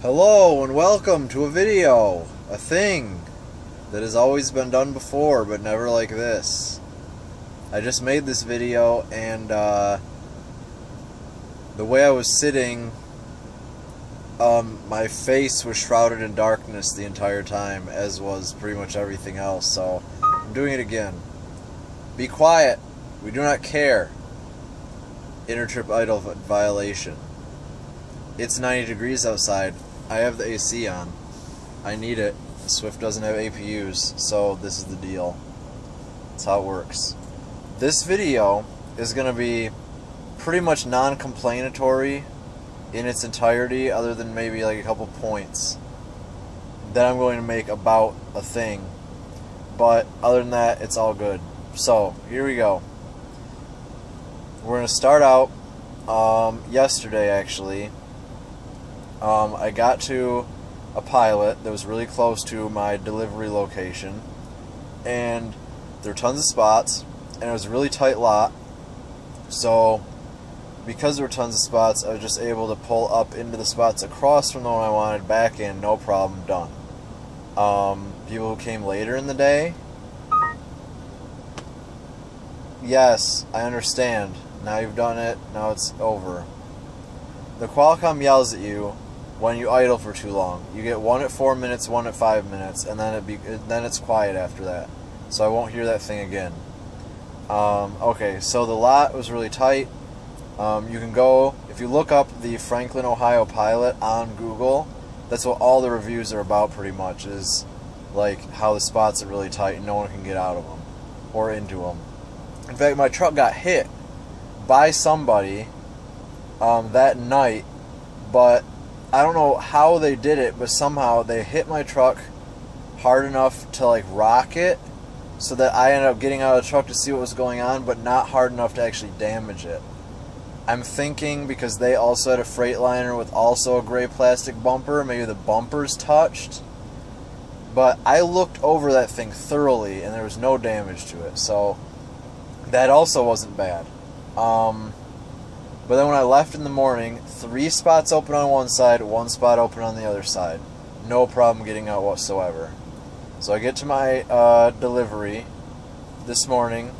Hello and welcome to a video, a thing that has always been done before but never like this. I just made this video and the way I was sitting, my face was shrouded in darkness the entire time, as was pretty much everything else, so I'm doing it again. Be quiet, we do not care. Inner trip idle violation. It's 90 degrees outside. I have the AC on. I need it. Swift doesn't have APUs, so this is the deal. That's how it works. This video is going to be pretty much non-complainatory in its entirety, other than maybe like a couple points that I'm going to make about a thing. But other than that, it's all good. So, here we go. We're going to start out yesterday, actually. I got to a pilot that was really close to my delivery location, and there were tons of spots, and it was a really tight lot. So because there were tons of spots, I was just able to pull up into the spots across from the one I wanted, back in, no problem, done. People who came later in the day, yes, I understand. Now you've done it, now it's over. The Qualcomm yells at you when you idle for too long. You get one at 4 minutes, one at 5 minutes, and then it's quiet after that. So I won't hear that thing again. Okay, so the lot was really tight. You can go, if you look up the Franklin, Ohio pilot on Google, that's what all the reviews are about pretty much, is like how the spots are really tight and no one can get out of them or into them. In fact, my truck got hit by somebody that night, but I don't know how they did it, but somehow they hit my truck hard enough to like rock it, so that I ended up getting out of the truck to see what was going on, but not hard enough to actually damage it. I'm thinking because they also had a Freightliner with also a gray plastic bumper, maybe the bumpers touched. But I looked over that thing thoroughly and there was no damage to it, so that also wasn't bad. But then when I left in the morning, 3 spots open on one side, 1 spot open on the other side. No problem getting out whatsoever. So I get to my delivery this morning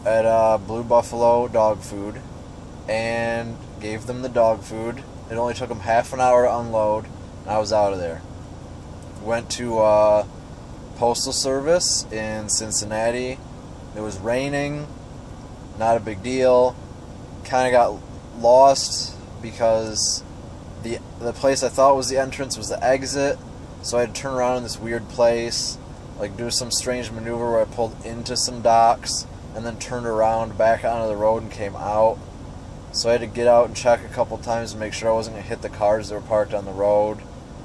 at Blue Buffalo Dog Food and gave them the dog food. It only took them half an hour to unload, and I was out of there. Went to Postal Service in Cincinnati. It was raining, not a big deal. Kind of got lost because the place I thought was the entrance was the exit, so I had to turn around in this weird place, like do some strange maneuver where I pulled into some docks and then turned around back onto the road and came out. So I had to get out and check a couple times to make sure I wasn't going to hit the cars that were parked on the road,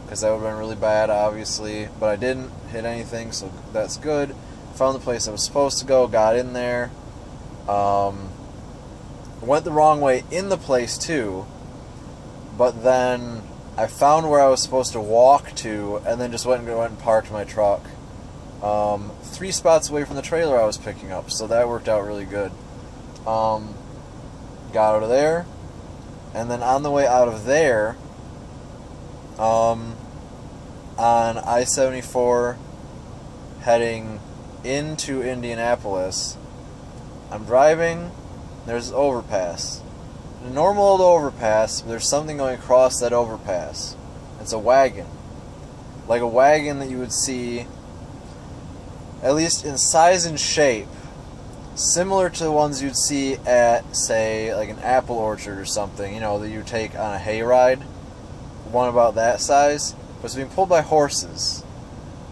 because that would have been really bad, obviously. But I didn't hit anything, so that's good. Found the place I was supposed to go, got in there. Went the wrong way in the place too, but then I found where I was supposed to walk to, and then just went and parked my truck 3 spots away from the trailer I was picking up, so that worked out really good. Got out of there, and then on the way out of there, on I-74 heading into Indianapolis, I'm driving. There's an overpass. A normal old overpass, but there's something going across that overpass. It's a wagon. Like a wagon that you would see, at least in size and shape, similar to the ones you'd see at, say, like an apple orchard or something, you know, that you take on a hayride. One about that size. But it's being pulled by horses.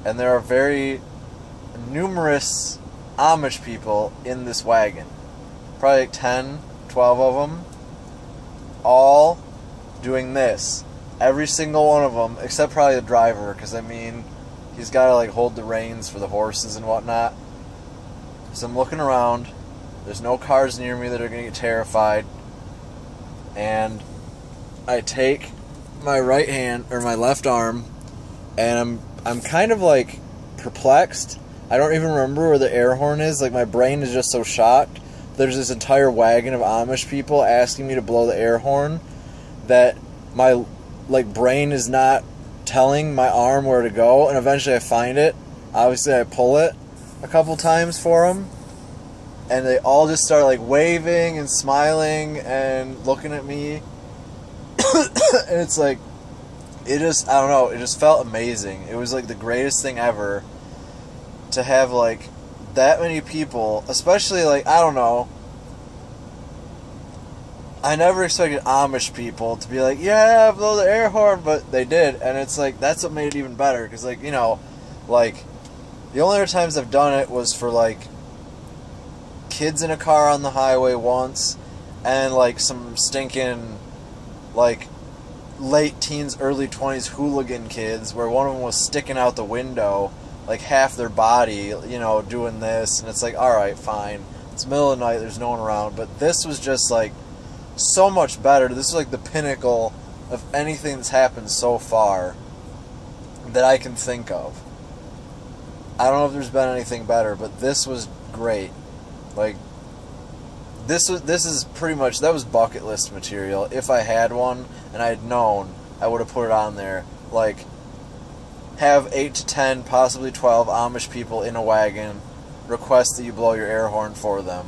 And there are very numerous Amish people in this wagon. Probably like 10, 12 of them, all doing this. Every single one of them, except probably the driver, because I mean, he's got to like hold the reins for the horses and whatnot. So I'm looking around. There's no cars near me that are going to get terrified. And I take my right hand, or my left arm, and I'm kind of like perplexed. I don't even remember where the air horn is. Like, my brain is just so shocked. There's this entire wagon of Amish people asking me to blow the air horn that my brain is not telling my arm where to go, and eventually I find it. Obviously, I pull it a couple times for them, and they all just start like waving and smiling and looking at me. And it's like, it just, I don't know, it just felt amazing. It was like the greatest thing ever to have like that many people, especially like, I don't know, I never expected Amish people to be like, yeah, blow the air horn, but they did, and it's like, that's what made it even better, because like, you know, like, the only other times I've done it was for like kids in a car on the highway once, and like some stinking like late teens, early 20s hooligan kids, where one of them was sticking out the window like half their body, you know, doing this, and it's like, alright, fine, it's middle of the night, there's no one around. But this was just like so much better. This is like the pinnacle of anything that's happened so far that I can think of. I don't know if there's been anything better, but this was great. Like, this is pretty much, that was bucket list material. If I had one and I had known, I would have put it on there. Like, have 8 to 10, possibly 12 Amish people in a wagon, request that you blow your air horn for them.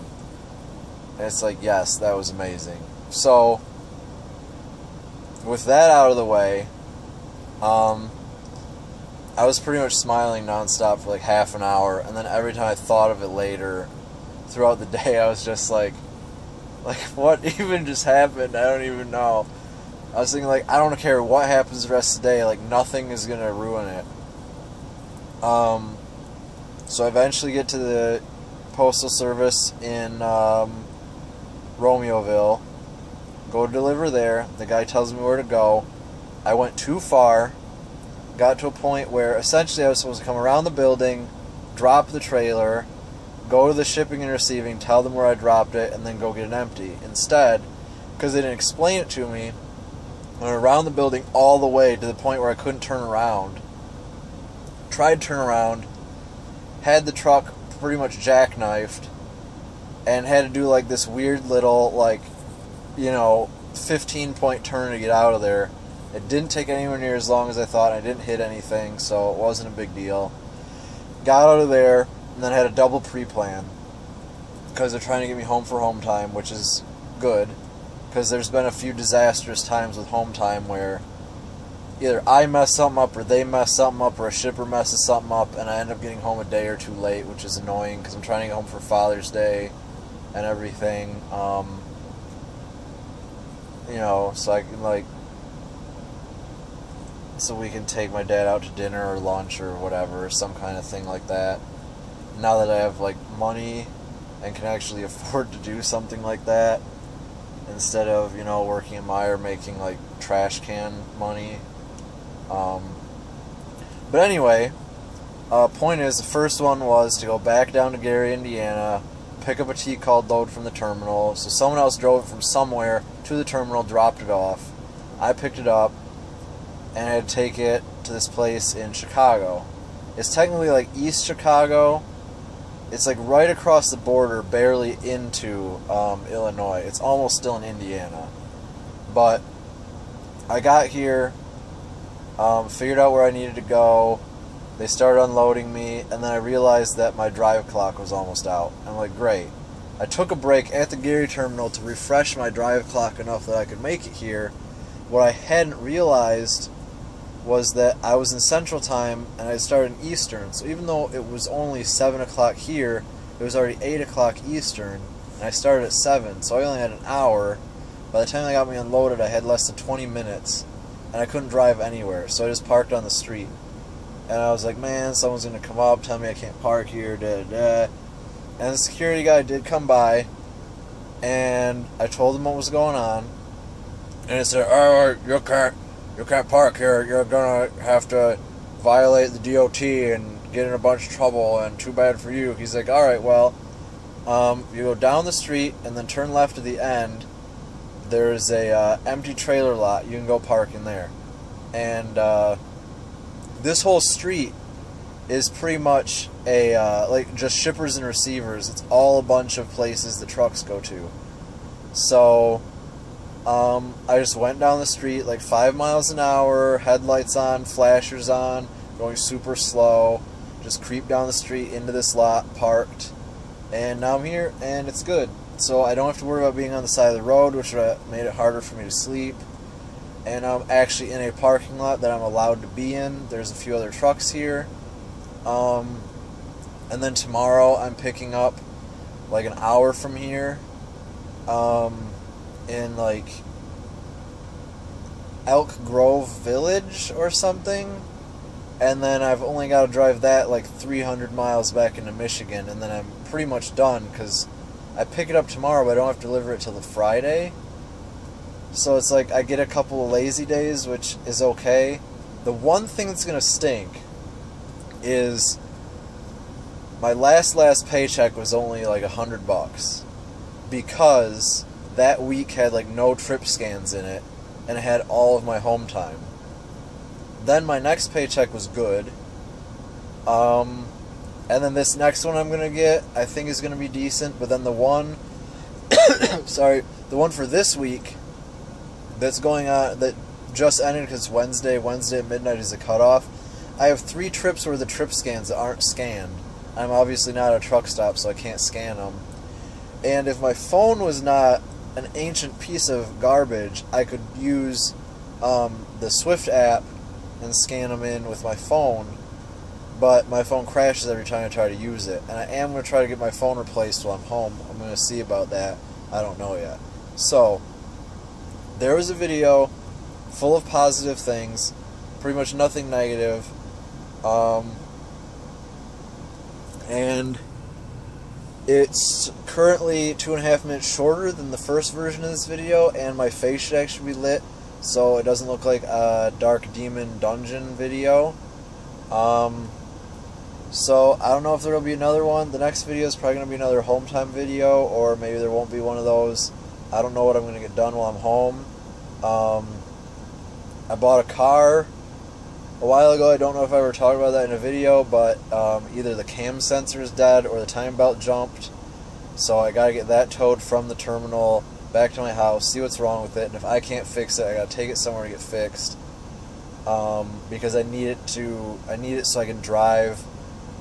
And it's like, yes, that was amazing. So, with that out of the way, I was pretty much smiling nonstop for like half an hour, and then every time I thought of it later, throughout the day, I was just like, what even just happened? I don't even know. I was thinking, like, I don't care what happens the rest of the day, like, nothing is going to ruin it. So I eventually get to the postal service in Romeoville, go to deliver there. The guy tells me where to go. I went too far, got to a point where essentially I was supposed to come around the building, drop the trailer, go to the shipping and receiving, tell them where I dropped it, and then go get it empty. Instead, because they didn't explain it to me, I went around the building all the way to the point where I couldn't turn around. Tried to turn around, had the truck pretty much jackknifed, and had to do like this weird little, like, you know, 15-point turn to get out of there. It didn't take anywhere near as long as I thought. I didn't hit anything, so it wasn't a big deal. Got out of there, and then had a double pre-plan, because they're trying to get me home for home time, which is good, because there's been a few disastrous times with home time where either I mess something up, or they mess something up, or a shipper messes something up, and I end up getting home a day or two late, which is annoying, because I'm trying to get home for Father's Day and everything, you know, so I can, like, so we can take my dad out to dinner or lunch or whatever, some kind of thing like that. Now that I have, like, money and can actually afford to do something like that, instead of, you know, working in Meijer making, like, trash can money. But anyway, point is, the first one was to go back down to Gary, Indiana, pick up a T-called load from the terminal. So someone else drove it from somewhere to the terminal, dropped it off. I picked it up, and I had to take it to this place in Chicago. It's technically like East Chicago. It's like right across the border, barely into Illinois. It's almost still in Indiana. But I got here, figured out where I needed to go. They started unloading me, and then I realized that my drive clock was almost out. I'm like, great. I took a break at the Gary terminal to refresh my drive clock enough that I could make it here. What I hadn't realized was that I was in Central Time and I started in Eastern. So even though it was only 7 o'clock here, it was already 8 o'clock Eastern, and I started at 7, so I only had an hour. By the time they got me unloaded, I had less than 20 minutes, and I couldn't drive anywhere, so I just parked on the street. And I was like, man, someone's going to come up, tell me I can't park here, da-da-da. And the security guy did come by, and I told him what was going on, and he said, oh, you can't park here, you're going to have to violate the DOT and get in a bunch of trouble, and too bad for you. He's like, alright, well, you go down the street, and then turn left at the end, there's a empty trailer lot, you can go park in there. And this whole street is pretty much a, like, just shippers and receivers. It's all a bunch of places the trucks go to. So I just went down the street like 5 miles an hour, headlights on, flashers on, going super slow, just creep down the street into this lot, parked, and now I'm here, and it's good. So I don't have to worry about being on the side of the road, which made it harder for me to sleep. And I'm actually in a parking lot that I'm allowed to be in. There's a few other trucks here. And then tomorrow I'm picking up like an hour from here, in like Elk Grove Village or something, and then I've only got to drive that like 300 miles back into Michigan, and then I'm pretty much done, because I pick it up tomorrow, but I don't have to deliver it till the Friday. So it's like I get a couple of lazy days, which is okay. The one thing that's gonna stink is my last paycheck was only like $100, because that week had like no trip scans in it, and it had all of my home time. Then my next paycheck was good. And then this next one I'm gonna get, I think, is gonna be decent. But then the one, sorry, the one for this week that's going on, that just ended because Wednesday at midnight is a cutoff. I have 3 trips where the trip scans aren't scanned. I'm obviously not at a truck stop, so I can't scan them. And if my phone was not an ancient piece of garbage, I could use the Swift app and scan them in with my phone, but my phone crashes every time I try to use it, and I am going to try to get my phone replaced while I'm home. I'm going to see about that. I don't know yet. So, there was a video full of positive things, pretty much nothing negative, and it's currently 2.5 minutes shorter than the first version of this video, and my face should actually be lit, so it doesn't look like a Dark Demon Dungeon video. So I don't know if there will be another one. The next video is probably going to be another home time video, or maybe there won't be one of those. I don't know what I'm going to get done while I'm home. I bought a car a while ago. I don't know if I ever talked about that in a video, but either the cam sensor is dead or the time belt jumped. So I got to get that towed from the terminal back to my house, see what's wrong with it, and if I can't fix it, I got to take it somewhere to get fixed. Because I need it so I can drive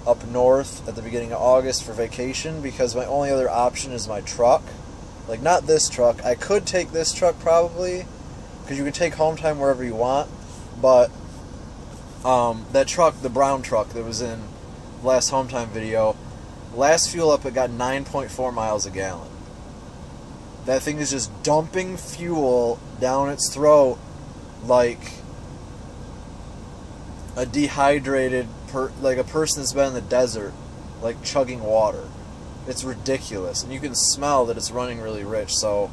up north at the beginning of August for vacation, because my only other option is my truck. Like, not this truck. I could take this truck probably, because you can take home time wherever you want, but that truck, the brown truck that was in the last home time video, last fuel up it got 9.4 miles a gallon. That thing is just dumping fuel down its throat like a dehydrated, like a person that's been in the desert, like chugging water. It's ridiculous, and you can smell that it's running really rich. So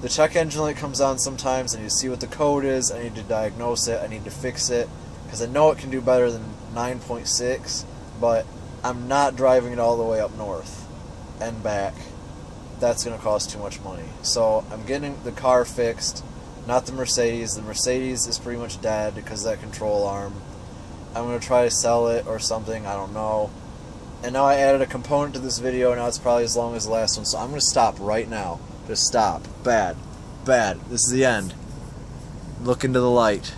the check engine light comes on sometimes. I need to see what the code is. I need to diagnose it. I need to fix it, because I know it can do better than 9.6, but I'm not driving it all the way up north and back. That's going to cost too much money. So I'm getting the car fixed, not the Mercedes. The Mercedes is pretty much dead because of that control arm. I'm going to try to sell it or something, I don't know. And now I added a component to this video, and now it's probably as long as the last one, so I'm going to stop right now. Just stop. Bad. Bad. This is the end. Look into the light.